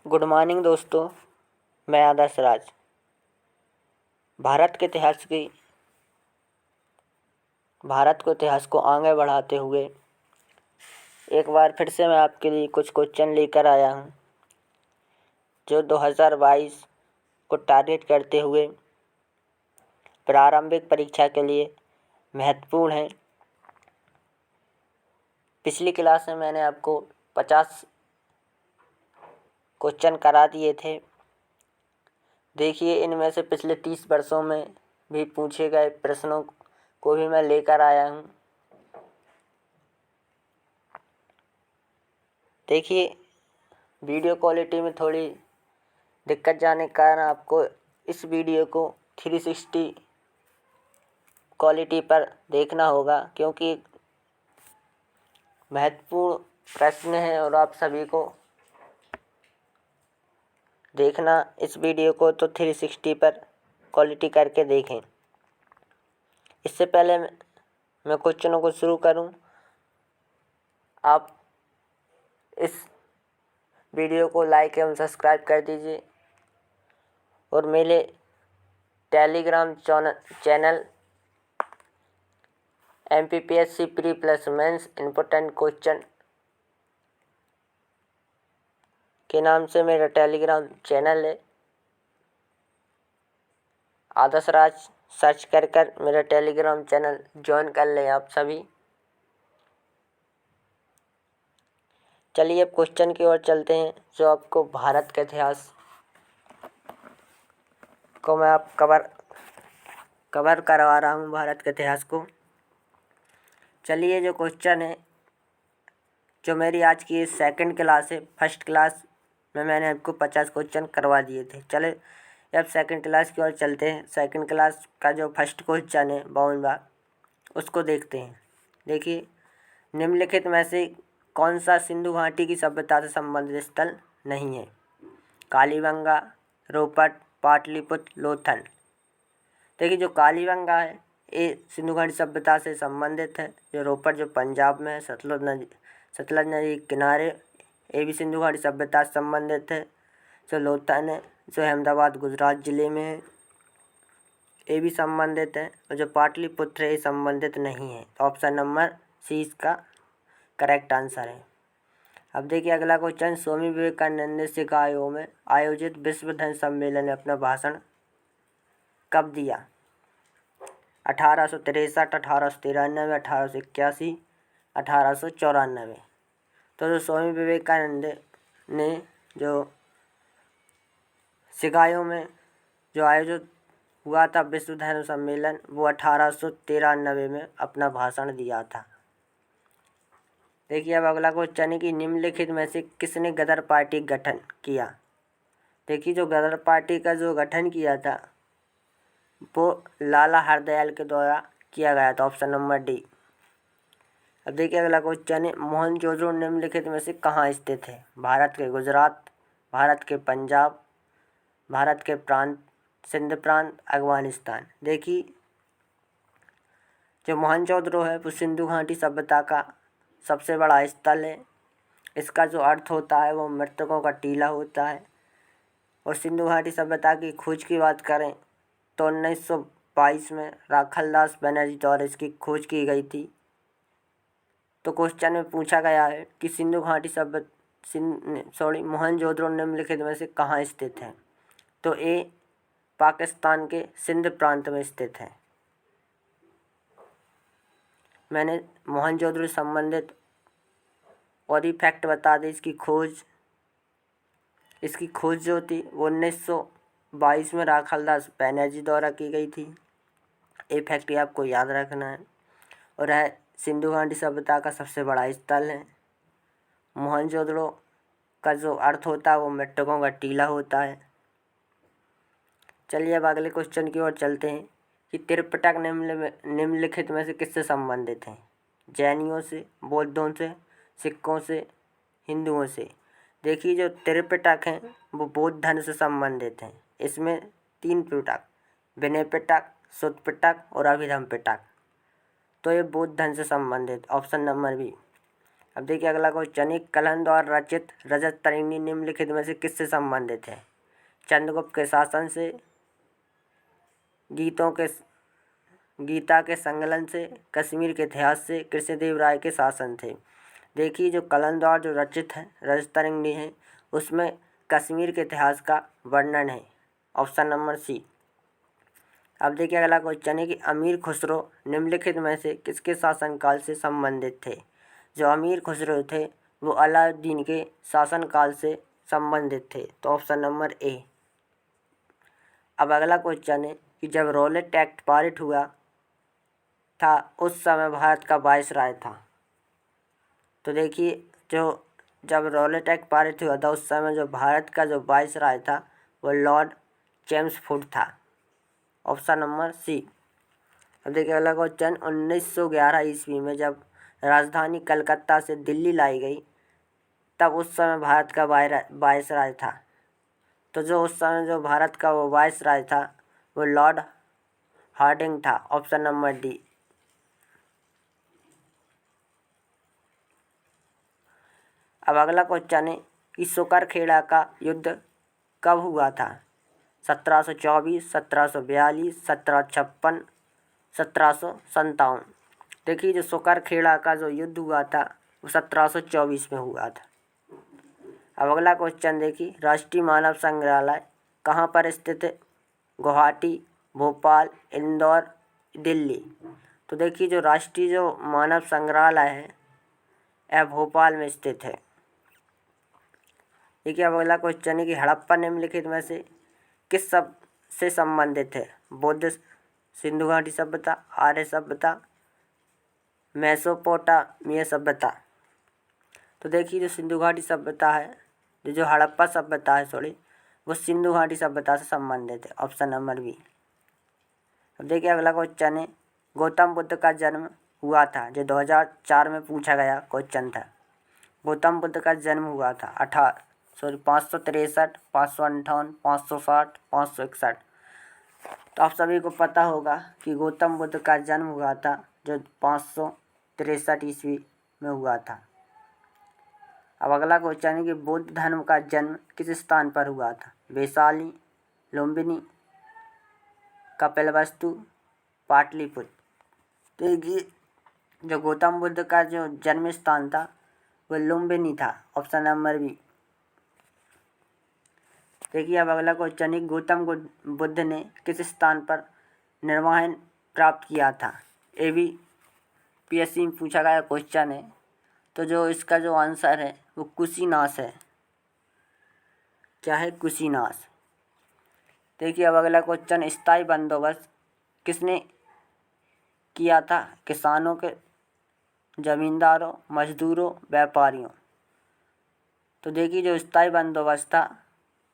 Good morning दोस्तों। मैं आदर्श राज। भारत को इतिहास को आगे बढ़ाते हुए एक बार फिर से मैं आपके लिए कुछ क्वेश्चन लेकर आया हूं, जो 2022 को टारगेट करते हुए प्रारंभिक परीक्षा के लिए महत्वपूर्ण है। पिछली क्लास में मैंने आपको 50 क्वेश्चन करा दिए थे। देखिए, इनमें से पिछले 30 वर्षों में भी पूछे गए प्रश्नों को भी मैं लेकर आया हूं। देखिए, वीडियो क्वालिटी में थोड़ी दिक्कत जाने के कारण आपको इस वीडियो को 360 क्वालिटी पर देखना होगा, क्योंकि महत्वपूर्ण प्रश्न है और आप सभी को देखना इस वीडियो को तो 360 पर क्वालिटी करके देखें। इससे पहले मैं क्वेश्चनों को शुरू करूं, आप इस वीडियो को लाइक एवं सब्सक्राइब कर दीजिए और मेरे Telegram channel MPPSC pre plus mains important question के नाम से मेरा टेलीग्राम चैनल है। आदर्श राज सर्च कर मेरा टेलीग्राम चैनल ज्वाइन कर लें आप सभी। चलिए अब क्वेश्चन की ओर चलते हैं, जो आपको भारत के इतिहास को मैं आप कवर करवा रहा हूँ, भारत के इतिहास को। चलिए, जो क्वेश्चन है, जो मेरी आज की सेकंड क्लास है, फर्स्ट क्लास में मैंने आपको 50 क्वेश्चन करवा दिए थे। चले अब सेकंड क्लास की ओर चलते हैं। सेकंड क्लास का जो फर्स्ट क्वेश्चन है 52वां, उसको देखते हैं। देखिए, निम्नलिखित में से कौन सा सिंधु घाटी की सभ्यता से संबंधित स्थल नहीं है? कालीबंगा, रोपड़, पाटलिपुत्र, लोथल। देखिए, जो कालीबंगा है ये सिंधु घाटी सभ्यता से संबंधित है। जो रोपड़ जो पंजाब में है, सतलुज नदी के किनारे, ये भी सिंधु घाटी सभ्यता से संबंधित है। जो लोथल है जो अहमदाबाद गुजरात जिले में है, ये भी संबंधित है। और जो पाटलिपुत्र है ये संबंधित नहीं है। तो ऑप्शन नंबर सी इसका करेक्ट आंसर है। अब देखिए अगला क्वेश्चन, स्वामी विवेकानंद ने शिकागो में आयोजित विश्व धर्म सम्मेलन में अपना भाषण कब दिया? 1863, 1893, 1881, 1894। तो जो स्वामी विवेकानंद ने जो शिकागो में जो आयोजित हुआ था विश्व धर्म सम्मेलन, वो 1893 में अपना भाषण दिया था। देखिए अब अगला क्वेश्चन है कि निम्नलिखित में से किसने गदर पार्टी गठन किया? देखिए, जो गदर पार्टी का जो गठन किया था वो लाला हरदयाल के द्वारा किया गया था। Option number D. अब देखिए अगला क्वेश्चन है, मोहनजोदड़ो निम्नलिखित में से कहाँ स्थित है? भारत के गुजरात, भारत के पंजाब, भारत के प्रांत सिंध प्रांत, अफगानिस्तान। देखिए, जो मोहनजोदड़ो है वो सिंधु घाटी सभ्यता का सबसे बड़ा स्थल है। इसका जो अर्थ होता है वो मृतकों का टीला होता है। और सिंधु घाटी सभ्यता की खोज की बात करें तो 1922 में राखालदास बनर्जी द्वारा इसकी खोज की गई थी। तो क्वेश्चन में पूछा गया है कि सिंधु घाटी मोहनजोदड़ो निम्नलिखित में से कहाँ स्थित है? तो ए पाकिस्तान के सिंध प्रांत में स्थित है। मैंने मोहनजोदड़ो से संबंधित और ही फैक्ट बता दी। इसकी खोज जो थी वो 1922 में राखालदास बनर्जी द्वारा की गई थी। ये फैक्ट आपको याद रखना है। और है सिंधु घाटी सभ्यता का सबसे बड़ा स्थल है। मोहनजोदड़ो का जो अर्थ होता है वो मृतकों का टीला होता है। चलिए अब अगले क्वेश्चन की ओर चलते हैं कि त्रिपिटक निम्नलिखित में से किससे संबंधित है? जैनियों से, बौद्धों से, सिखों से, हिंदुओं से। देखिए, जो त्रिपिटक हैं वो बौद्ध धर्म से संबंधित हैं। इसमें 3 पिटक, विनय पिटक, सुत्त पिटक और अभिधम्म पिटक। तो ये बौद्ध धर्म से संबंधित, ऑप्शन नंबर बी। अब देखिए अगला क्वेश्चन है, कलहन द्वारा रचित रजत तरंगिणी निम्नलिखित में से किससे संबंधित है? चंद्रगुप्त के शासन से, गीता के संकलन से, कश्मीर के इतिहास से, कृष्णदेव राय के शासन थे। देखिए जो कलहन द्वारा जो रचित है रजत तरंगिणी है उसमें कश्मीर के इतिहास का वर्णन है, ऑप्शन नंबर सी। अब देखिए अगला क्वेश्चन है कि अमीर खुसरो निम्नलिखित में से किसके शासनकाल से संबंधित थे? जो अमीर खुसरो थे वो अलाउद्दीन के शासनकाल से संबंधित थे, तो ऑप्शन नंबर ए। अब अगला क्वेश्चन है कि जब रॉलेट एक्ट पारित हुआ था उस समय भारत का वायसराय था। तो देखिए जब रॉलेट एक्ट पारित हुआ था उस समय जो भारत का जो वायसराय था वो लॉर्ड चेम्सफोर्ड था, ऑप्शन नंबर सी। अब देखिए अगला क्वेश्चन, 1911 ईस्वी में जब राजधानी कलकत्ता से दिल्ली लाई गई तब उस समय भारत का वायसराय था। तो जो उस समय जो भारत का वो वायसराय था वो लॉर्ड हार्डिंग था, ऑप्शन नंबर डी। अब अगला क्वेश्चन है कि सुकरखेड़ा का युद्ध कब हुआ था? 1724, 1742, 1756, 1757। देखिए जो सुकरखेड़ा का जो युद्ध हुआ था वो 1724 में हुआ था। अब अगला क्वेश्चन देखिए, राष्ट्रीय मानव संग्रहालय कहाँ पर स्थित है? गुवाहाटी, भोपाल, इंदौर, दिल्ली। तो देखिए जो राष्ट्रीय जो मानव संग्रहालय है यह भोपाल में स्थित है। देखिए अब अगला क्वेश्चन है कि हड़प्पा निम्नलिखित में से किस शब्द से संबंधित है? बौद्ध सिंधु घाटी सभ्यता, आर्य सभ्यता, मेसोपोटामिया सभ्यता। तो देखिए जो सिंधु घाटी सभ्यता है, जो हड़प्पा सभ्यता है वो सिंधु घाटी सभ्यता से संबंधित है, ऑप्शन नंबर बी। अब देखिए अगला क्वेश्चन है, गौतम बुद्ध का जन्म हुआ था, जो 2004 में पूछा गया क्वेश्चन था। गौतम बुद्ध का जन्म हुआ था 563, 558, 560, 561। तो आप सभी को पता होगा कि गौतम बुद्ध का जन्म हुआ था जो 563 ईस्वी में हुआ था। अब अगला क्वेश्चन है कि बौद्ध धर्म का जन्म किस स्थान पर हुआ था? वैशाली, लुम्बिनी, कपिलवस्तु, पाटलिपुत्र। देखिए जो गौतम बुद्ध का जो जन्म स्थान था वो लुम्बिनी था, ऑप्शन नंबर बी। देखिए अब अगला क्वेश्चन है, गौतम बुद्ध ने किस स्थान पर निर्वाण प्राप्त किया था? ये भी पीएससी में पूछा गया क्वेश्चन है। तो जो इसका जो आंसर है वो कुशीनास है। क्या है? कुशीनास। देखिए अब अगला क्वेश्चन, स्थायी बंदोबस्त किसने किया था? किसानों के, जमींदारों, मजदूरों, व्यापारियों। तो देखिए जो स्थायी बंदोबस्त था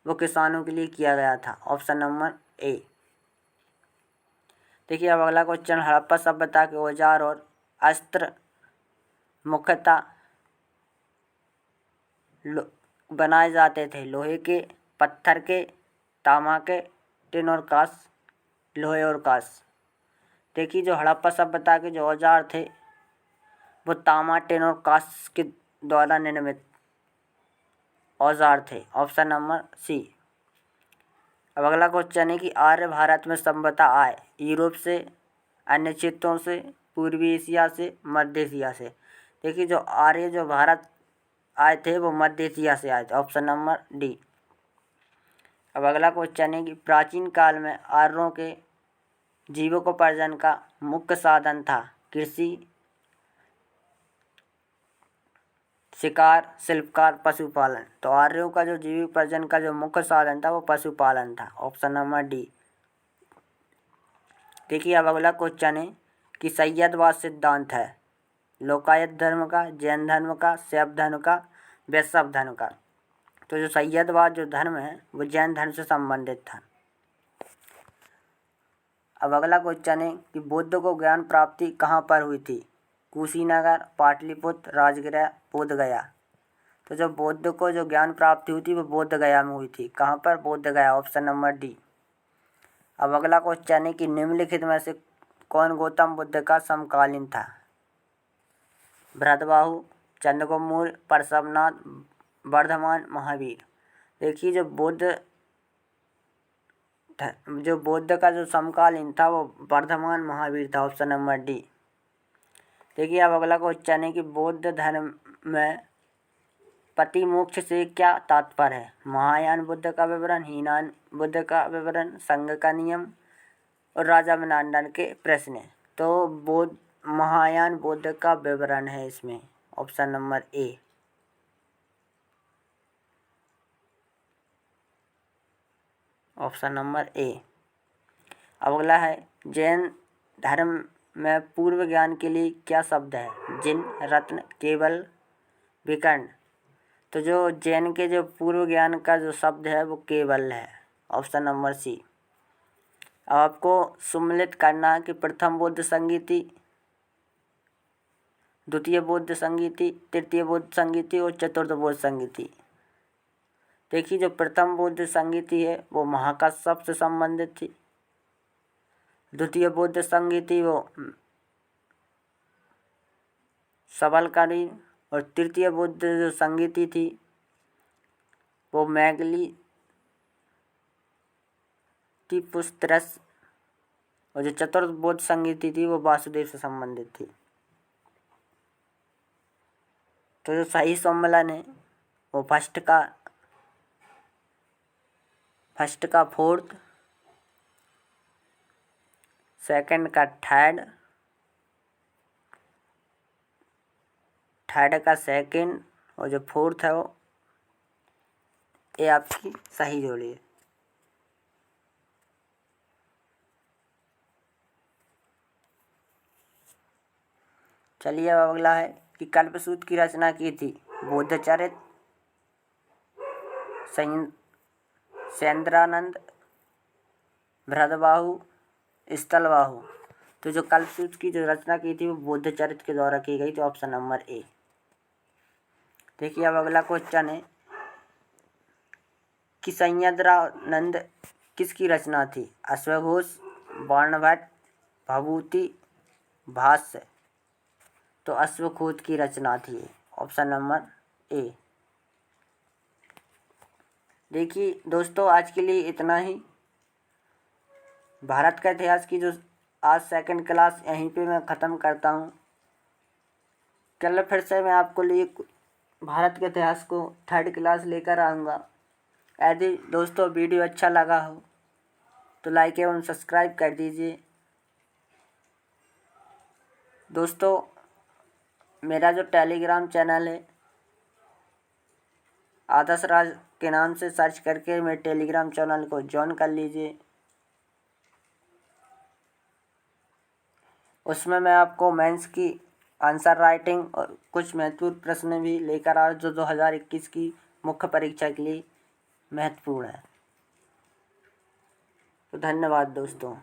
वो किसानों के लिए किया गया था, ऑप्शन नंबर ए। देखिए अब अगला क्वेश्चन, हड़प्पा सभ्यता के औजार और अस्त्र मुख्यतः बनाए जाते थे लोहे के, पत्थर के, तांबा के, टिन और कांस, लोहे और कांस। देखिए जो हड़प्पा सभ्यता के जो औजार थे वो तांबा, टिन और कांस के द्वारा निर्मित औजार थे, ऑप्शन नंबर सी। अब अगला क्वेश्चन है कि आर्य भारत में सभ्यता आए यूरोप से, अन्य क्षेत्रों से, पूर्वी एशिया से, मध्य एशिया से। देखिए जो आर्य जो भारत आए थे वो मध्य एशिया से आए थे, ऑप्शन नंबर डी। अब अगला क्वेश्चन है कि प्राचीन काल में आर्यों के जीविकोपार्जन का मुख्य साधन था कृषि, शिकार, शिल्पकार, पशुपालन। तो आर्यों का जो जीविकोपार्जन का जो मुख्य साधन था वो पशुपालन था, ऑप्शन नंबर डी। देखिए अब अगला क्वेश्चन है कि सैयदवाद सिद्धांत है लोकायत धर्म का, जैन धर्म का, शैव धर्म का, वैष्णव धर्म का। तो जो सैयदवाद जो धर्म है वो जैन धर्म से संबंधित था। अब अगला क्वेश्चन है कि बुद्ध को ज्ञान प्राप्ति कहाँ पर हुई थी? कुशीनगर, पाटलिपुत्र, राजगृह, बोधगया। तो जो बुद्ध को जो ज्ञान प्राप्ति हुई थी वो बोधगया में हुई थी। कहाँ पर? Bodhgaya, option number D. अब अगला क्वेश्चन है कि निम्नलिखित में से कौन गौतम बुद्ध का समकालीन था? भरतबाहु, चंद्रगुप्त, पार्श्वनाथ, वर्धमान, महावीर। देखिए जो बौद्ध का जो समकालीन था वो वर्धमान महावीर था, ऑप्शन नंबर डी। देखिए अब अगला क्वेश्चन है कि बौद्ध धर्म में पति मोक्ष से क्या तात्पर्य है। महायान बुद्ध का विवरण, हीनान बुद्ध का विवरण, संघ का नियम और राजा मेनांडर के प्रश्न। तो महायान बुद्ध का विवरण है इसमें, option number A. Option number A. अब अगला है जैन धर्म में पूर्व ज्ञान के लिए क्या शब्द है। जिन, रत्न, केवल, विकर्ण। तो जो जैन के जो पूर्व ज्ञान का जो शब्द है वो केवल है, ऑप्शन नंबर सी। अब आपको सम्मिलित करना है कि प्रथम बौद्ध संगीति, द्वितीय बौद्ध संगीति, तृतीय बौद्ध संगीति और चतुर्थ बौद्ध संगीति। देखिए जो प्रथम बौद्ध संगीति है वो महाकाश्यप से संबंधित थी। द्वितीय बौद्ध संगीति वो सबलकालीन, और तृतीय बौद्ध जो संगीति थी वो मेगलिटिपुत्रस, और जो चतुर्थ बौद्ध संगीति थी वो वासुदेव से संबंधित थी। तो जो सही सम्मेलन है वो फर्स्ट का फोर्थ, सेकंड का थर्ड का सेकंड, और जो फोर्थ है वो ये आपकी सही जोड़ी है। चलिए अब अगला है कि कल्पसूत्र की रचना की थी। बोधचरित, सेंद्रानंद, भरतबाहु, स्थलबाहु। तो जो कल्पसूत्र की जो रचना की थी वो बोधचरित के द्वारा की गई थी, ऑप्शन नंबर ए। देखिए अब अगला क्वेश्चन है कि संयंत्रानंद किसकी रचना थी। अश्वघोष, बाणभट्ट, भभूति, भाष्य। तो अश्वघोष की रचना थी, ऑप्शन नंबर ए। देखिए दोस्तों आज के लिए इतना ही। भारत का इतिहास की जो आज सेकंड क्लास यहीं पे मैं ख़त्म करता हूँ। कल फिर से मैं आपको लिए भारत के इतिहास को थर्ड क्लास लेकर आऊँगा। यदि दोस्तों वीडियो अच्छा लगा हो तो लाइक एवं सब्सक्राइब कर दीजिए। दोस्तों मेरा जो टेलीग्राम चैनल है आदर्श राज के नाम से सर्च करके मेरे टेलीग्राम चैनल को ज्वाइन कर लीजिए। उसमें मैं आपको मेंस की आंसर राइटिंग और कुछ महत्वपूर्ण प्रश्न भी लेकर आ जो 2021 की मुख्य परीक्षा के लिए महत्वपूर्ण है। तो धन्यवाद दोस्तों।